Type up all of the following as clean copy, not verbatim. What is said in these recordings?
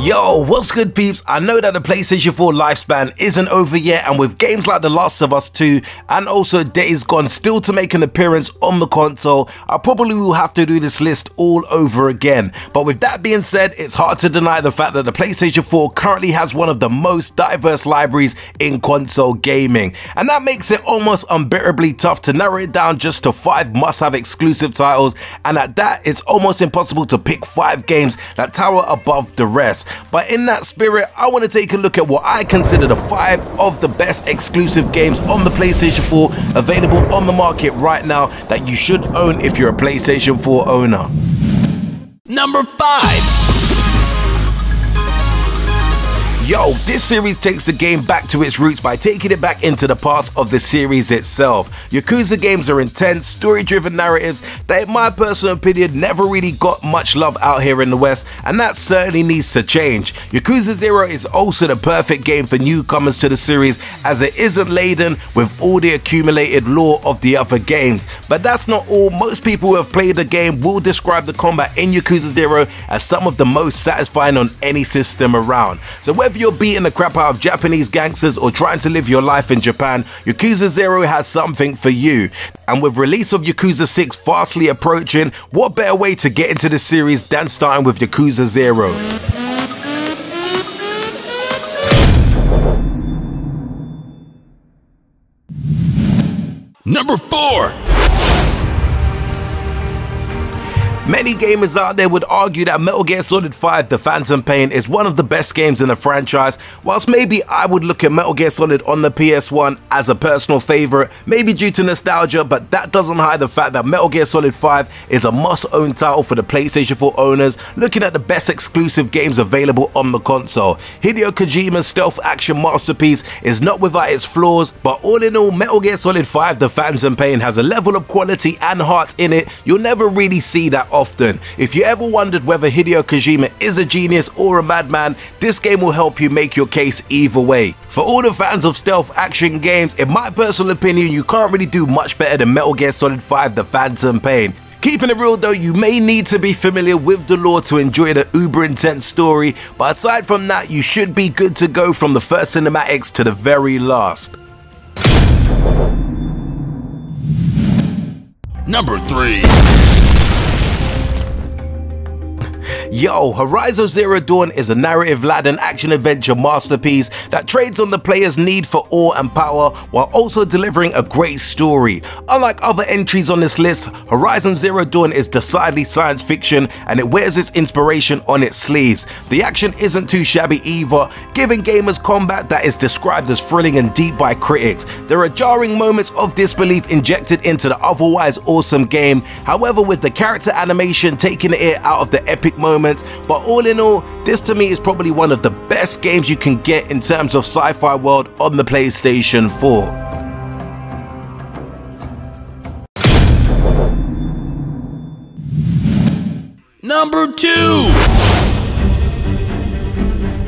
Yo, what's good peeps? I know that the PlayStation 4 lifespan isn't over yet, and with games like The Last of Us 2 and also Days Gone still to make an appearance on the console, I probably will have to do this list all over again. But with that being said, it's hard to deny the fact that the PlayStation 4 currently has one of the most diverse libraries in console gaming, and that makes it almost unbearably tough to narrow it down just to 5 must-have exclusive titles, and at that it's almost impossible to pick 5 games that tower above the rest. But in that spirit, I want to take a look at what I consider the 5 of the best exclusive games on the PlayStation 4 available on the market right now that you should own if you're a PlayStation 4 owner. Number 5. Yo, this series takes the game back to its roots by taking it back into the path of the series itself. Yakuza games are intense, story-driven narratives that in my personal opinion never really got much love out here in the West, and that certainly needs to change. Yakuza 0 is also the perfect game for newcomers to the series as it isn't laden with all the accumulated lore of the other games. But that's not all. Most people who have played the game will describe the combat in Yakuza 0 as some of the most satisfying on any system around. So whether you're beating the crap out of Japanese gangsters or trying to live your life in Japan, Yakuza 0 has something for you. And with release of Yakuza 6 fastly approaching, what better way to get into the series than starting with Yakuza 0? Number 4. Many gamers out there would argue that Metal Gear Solid 5 The Phantom Pain is one of the best games in the franchise, whilst maybe I would look at Metal Gear Solid on the PS1 as a personal favourite, maybe due to nostalgia, but that doesn't hide the fact that Metal Gear Solid 5 is a must-own title for the PlayStation 4 owners looking at the best exclusive games available on the console. Hideo Kojima's stealth action masterpiece is not without its flaws, but all in all, Metal Gear Solid 5 The Phantom Pain has a level of quality and heart in it you'll never really see that often. If you ever wondered whether Hideo Kojima is a genius or a madman, this game will help you make your case either way. For all the fans of stealth action games, in my personal opinion, you can't really do much better than Metal Gear Solid 5 The Phantom Pain. Keeping it real though, you may need to be familiar with the lore to enjoy the uber intense story, but aside from that, you should be good to go from the first cinematics to the very last. Number 3. Yo, Horizon Zero Dawn is a narrative-laden action-adventure masterpiece that trades on the player's need for awe and power while also delivering a great story. Unlike other entries on this list, Horizon Zero Dawn is decidedly science fiction and it wears its inspiration on its sleeves. The action isn't too shabby either, giving gamers combat that is described as thrilling and deep by critics. There are jarring moments of disbelief injected into the otherwise awesome game, however with the character animation taking it out of the epic moments. But all in all, this to me is probably one of the best games you can get in terms of sci-fi world on the PlayStation 4. Number 2.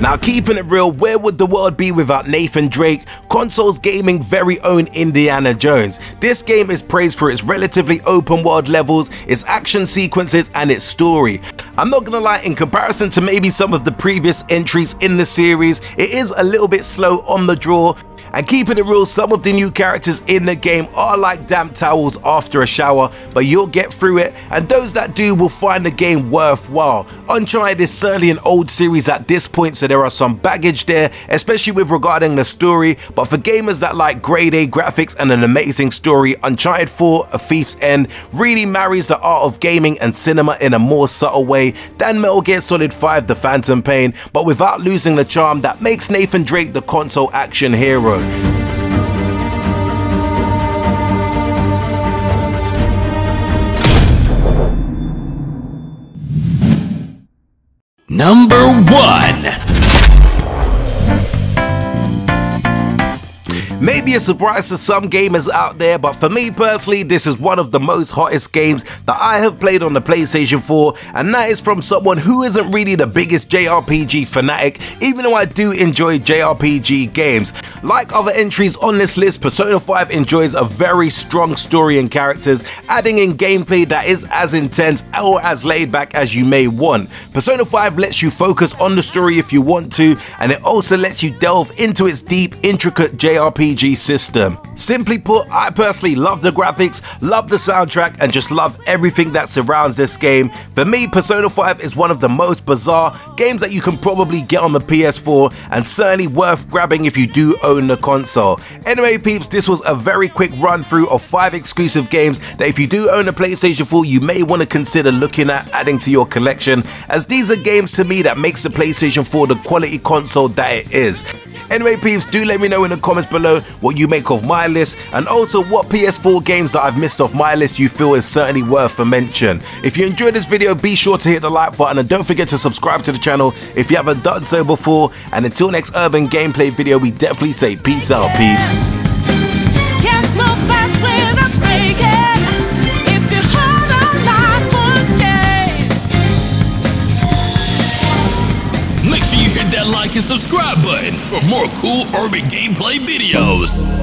Now keeping it real, where would the world be without Nathan Drake, consoles gaming very own Indiana Jones? This game is praised for its relatively open world levels, its action sequences and its story. I'm not gonna lie, in comparison to maybe some of the previous entries in the series, it is a little bit slow on the draw. And keeping it real, some of the new characters in the game are like damp towels after a shower, but you'll get through it, and those that do will find the game worthwhile. Uncharted is certainly an old series at this point, so there are some baggage there, especially with regarding the story, but for gamers that like grade A graphics and an amazing story, Uncharted 4 A Thief's End really marries the art of gaming and cinema in a more subtle way than Metal Gear Solid 5 The Phantom Pain, but without losing the charm that makes Nathan Drake the console action hero. Number 1. Maybe be a surprise to some gamers out there, but for me personally, this is one of the most hottest games that I have played on the PlayStation 4, and that is from someone who isn't really the biggest JRPG fanatic, even though I do enjoy JRPG games. Like other entries on this list, Persona 5 enjoys a very strong story and characters, adding in gameplay that is as intense or as laid back as you may want. Persona 5 lets you focus on the story if you want to, and it also lets you delve into its deep, intricate JRPG system. Simply put, I personally love the graphics, love the soundtrack, and just love everything that surrounds this game. For me, Persona 5 is one of the most bizarre games that you can probably get on the PS4, and certainly worth grabbing if you do own the console. Anyway peeps, this was a very quick run through of 5 exclusive games that if you do own a PlayStation 4, you may want to consider looking at adding to your collection, as these are games to me that makes the PlayStation 4 the quality console that it is. Anyway peeps, do let me know in the comments below what you make of my list, and also what PS4 games that I've missed off my list you feel is certainly worth a mention. If you enjoyed this video, be sure to hit the like button, and don't forget to subscribe to the channel if you haven't done so before. And until next urban gameplay video, we definitely say peace out peeps. Make sure you hit that like and subscribe button for more cool urban gameplay videos.